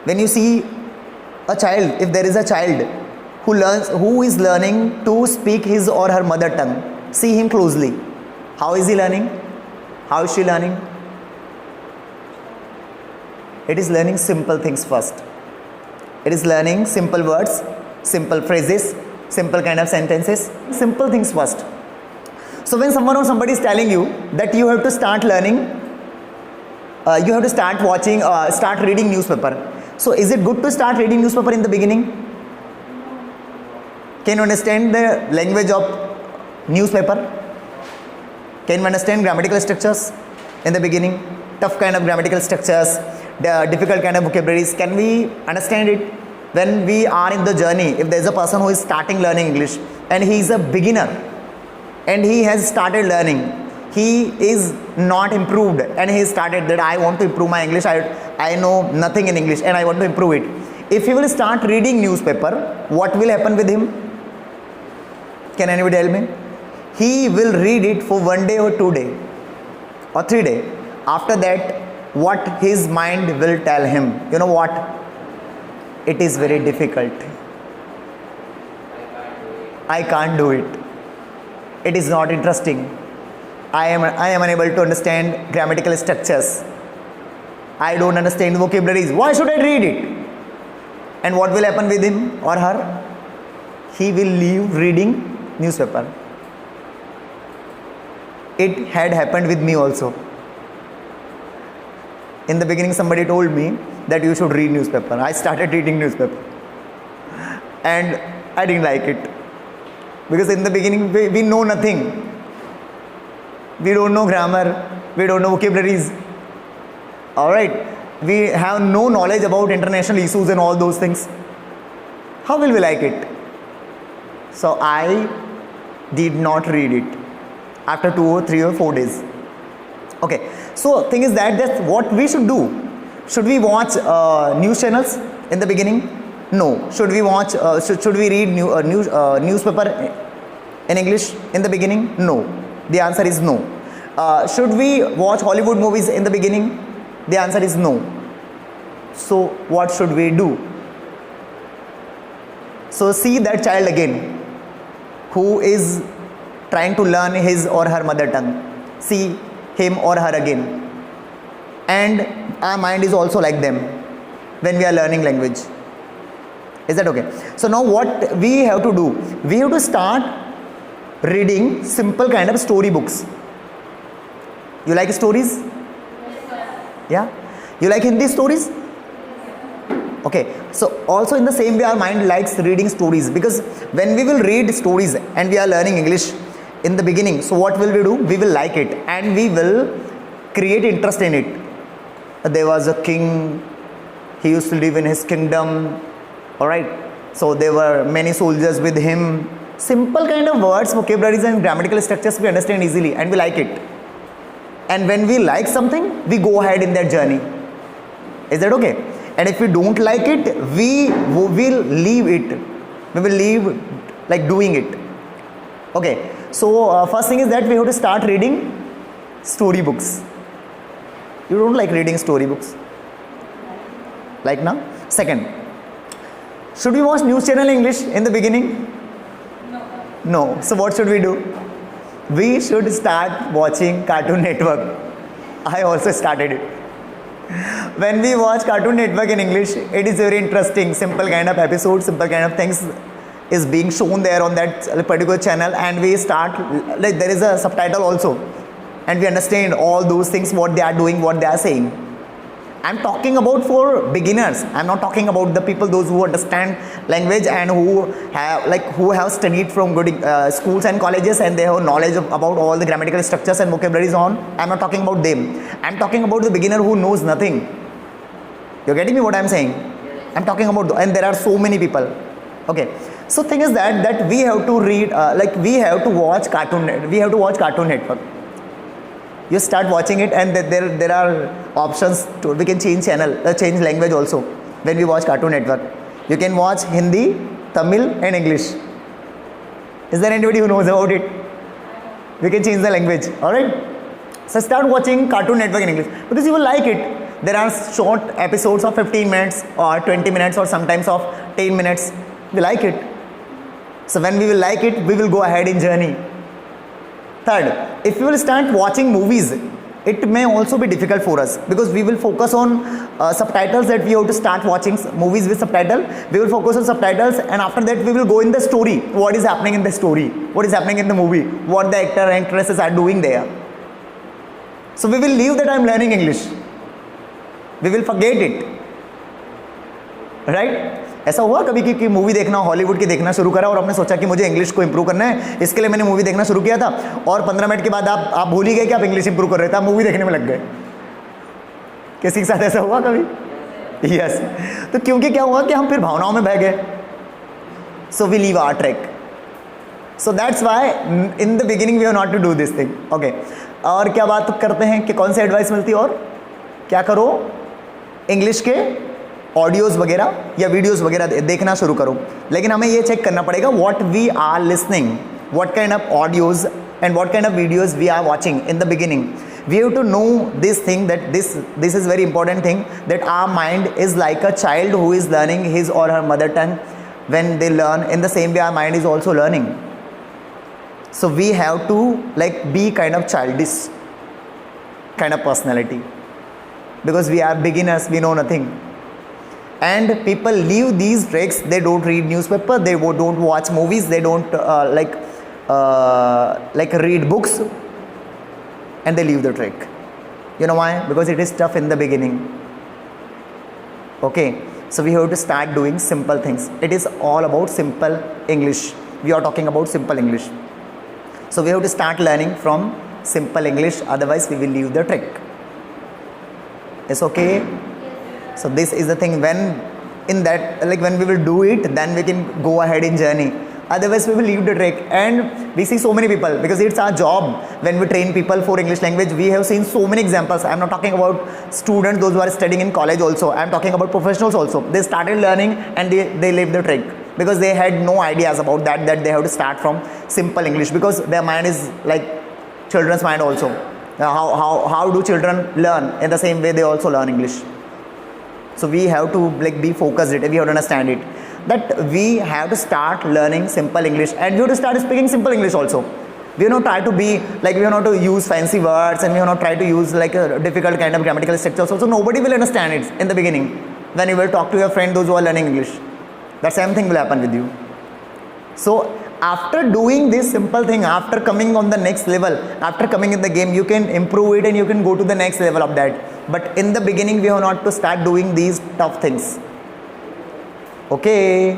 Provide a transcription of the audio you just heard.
When you see a child, if there is a child who is learning to speak his or her mother tongue, see him closely. How is he learning? How is she learning? It is learning simple things first. It is learning simple words, simple phrases, simple kind of sentences, simple things first. So when someone or somebody is telling you that you have to start learning, you have to start reading newspaper. So is it good to start reading newspaper in the beginning? Can you understand the language of newspaper? Can you understand grammatical structures in the beginning? Tough kind of grammatical structures, the difficult kind of vocabularies. Can we understand it? When we are in the journey, if there is a person who is starting learning English and he is a beginner and he has started learning, he is not improved and he started that I want to improve my English, I know nothing in English and I want to improve it. If he will start reading newspaper, what will happen with him? Can anybody tell me? He will read it for 1 day or 2 days or 3 days. After that, what his mind will tell him, you know what? It is very difficult. I can't do it. It is not interesting. I am unable to understand grammatical structures. I don't understand vocabularies. Why should I read it? And what will happen with him or her? He will leave reading newspaper. It had happened with me also. In the beginning, somebody told me that you should read newspaper. I started reading newspaper. And I didn't like it. Because in the beginning, we know nothing. We don't know grammar. We don't know vocabularies. Alright. We have no knowledge about international issues and all those things. How will we like it? So I did not read it after 2 or 3 or 4 days. Okay. So thing is that's what we should do. Should we watch news channels in the beginning? No. Should we watch? Should we read newspaper in English in the beginning? No. The answer is no. Should we watch Hollywood movies in the beginning? The answer is no. So what should we do? So see that child again, who is trying to learn his or her mother tongue. See him or her again. And our mind is also like them when we are learning language. Is that okay? So now what we have to do? We have to start reading simple kind of story books. You like stories? Yeah? You like Hindi stories? Okay. So also in the same way our mind likes reading stories, because when we will read stories and we are learning English in the beginning, so what will we do? We will like it and we will create interest in it. There was a king, he used to live in his kingdom, alright. So there were many soldiers with him. Simple kind of words, vocabularies and grammatical structures we understand easily and we like it. And when we like something, we go ahead in that journey. Is that okay? And if we don't like it, we will leave it. We will leave like doing it. Okay. So first thing is that we have to start reading storybooks. You don't like reading storybooks? Like now? Second, should we watch news channel in English in the beginning? No. So what should we do? We should start watching Cartoon Network. I also started it. When we watch Cartoon Network in English, it is very interesting. Simple kind of episodes, simple kind of things is being shown there on that particular channel, and we start, like there is a subtitle also, and we understand all those things, what they are doing, what they are saying. I'm talking about for beginners. I'm not talking about the people, those who understand language and who have studied from good schools and colleges and they have knowledge about all the grammatical structures and vocabularies on. I'm not talking about them. I'm talking about the beginner who knows nothing. You're getting me what I'm saying? I'm talking about, and there are so many people. Okay. So thing is that we have to read, we have to watch Cartoon Network. You start watching it, and there are options to, we can change channel, change language also when we watch Cartoon Network. You can watch Hindi, Tamil and English. Is there anybody who knows about it? We can change the language. Alright. So start watching Cartoon Network in English because you will like it. There are short episodes of 15 minutes or 20 minutes or sometimes of 10 minutes. We like it. So when we will like it, we will go ahead in journey. Third, if we will start watching movies, it may also be difficult for us because we will focus on subtitles, that we have to start watching movies with subtitle. We will focus on subtitles, and after that we will go in the story. What is happening in the story? What is happening in the movie? What the actor and actresses are doing there? So we will leave that I am learning English. We will forget it. Right? ऐसा हुआ कभी कि movie देखना, Hollywood की देखना शुरू करा और आपने सोचा कि मुझे इंग्लिश को इंप्रूव करना है, इसके लिए मैंने मूवी देखना शुरू किया था, और 15 मिनट के बाद आप भूल ही गए कि आप इंग्लिश इंप्रूव कर रहे थे, आप मूवी देखने में लग गए. किसी के साथ ऐसा हुआ कभी? यस. तो क्योंकि क्या हुआ कि हम फिर भावनाओं में बह गए. So we leave our track. So that's why in the beginning we have not to do this thing. Okay. और क्या बात करते हैं कि कौन सी एडवाइस मिलती है, और क्या करो, इंग्लिश के ऑडियोज़ वगैरह या वीडियोज़ वगैरह देखना शुरू करो. लेकिन हमें ये चेक करना पड़ेगा what we are listening, what kind of audios and what kind of videos we are watching in the beginning. We have to know this thing, that this is very important thing, that our mind is like a child who is learning his or her mother tongue. When they learn, in the same way our mind is also learning. So we have to like be kind of childish kind of personality, because we are beginners, we know nothing. And people leave these tricks. They don't read newspaper, they don't watch movies, they don't like read books, and they leave the trick. You know why? Because it is tough in the beginning. Okay, so we have to start doing simple things. It is all about simple English. We are talking about simple English. So we have to start learning from simple English, otherwise we will leave the trick. It's okay? So this is the thing, when in that, like when we will do it, then we can go ahead in journey. Otherwise we will leave the trick. And we see so many people, because it's our job when we train people for English language. We have seen so many examples. I'm not talking about students, those who are studying in college also. I'm talking about professionals also. They started learning and they leave the trick because they had no ideas about that they have to start from simple English, because their mind is like children's mind also. How do children learn? In the same way they also learn English. So we have to like be focused, we have to understand it, that we have to start learning simple English, and we have to start speaking simple English also. We have not try to be like, we have not to use fancy words, and we have not try to use like a difficult kind of grammatical structures also. Nobody will understand it in the beginning. When you will talk to your friend, those who are learning English, the same thing will happen with you. So after doing this simple thing, after coming on the next level, after coming in the game, you can improve it and you can go to the next level of that. But in the beginning, we have not to start doing these tough things. Okay.